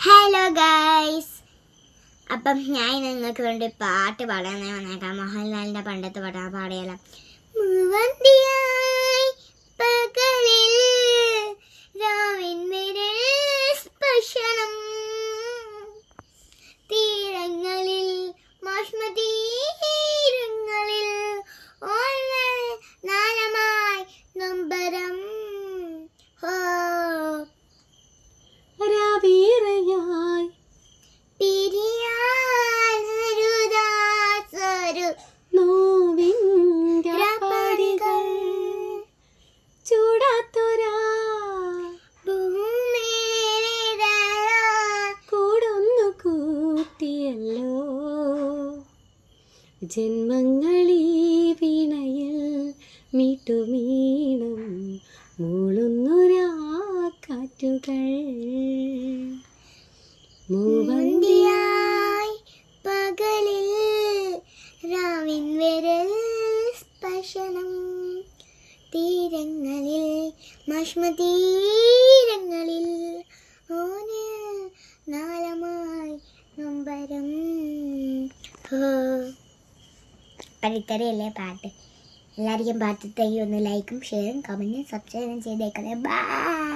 Hello guys, അപ്പം ഞാൻ നിങ്ങൾക്ക് വേണ്ടി പാട്ട് പാടാൻ വന്നേക്കാം. മോഹൻലാലിൻ്റെ പണ്ടത്തെ പാട്ടാണ്. പാടിയാലോ? മൂവന്തിയായി പകലിൽ രാവിൻ വിരൽ സ്പർശനം, തീരങ്ങളിൽ മാഷ്മതീരങ്ങളിൽ നാളമായി നൊമ്പരം. രാവിറയായി പിരിയാനൊരുദാസരു നോവിൻ്റെ പാടികൾ ചൂടാത്തൊരാ കൂടുന്നു കൂട്ടിയല്ലോ ജന്മങ്ങളീ വീണയിൽ മീട്ടുമീണം മൂളുന്നൊരാ കാറ്റുകൾ. മൂവന്തിയായി പകലിൽ രാവിൻ വിരൽ സ്പർശനം, തീരങ്ങളിൽ മാഷ്മതീരങ്ങളിൽ നാളമായി നൊമ്പരം. ഇത്രയല്ലേ പാട്ട്. എല്ലാവർക്കും പാട്ട് ഒന്ന് ലൈക്കും ഷെയറും കമൻറ്റും സബ്സ്ക്രൈബും ചെയ്തേക്കണേ. ബൈ.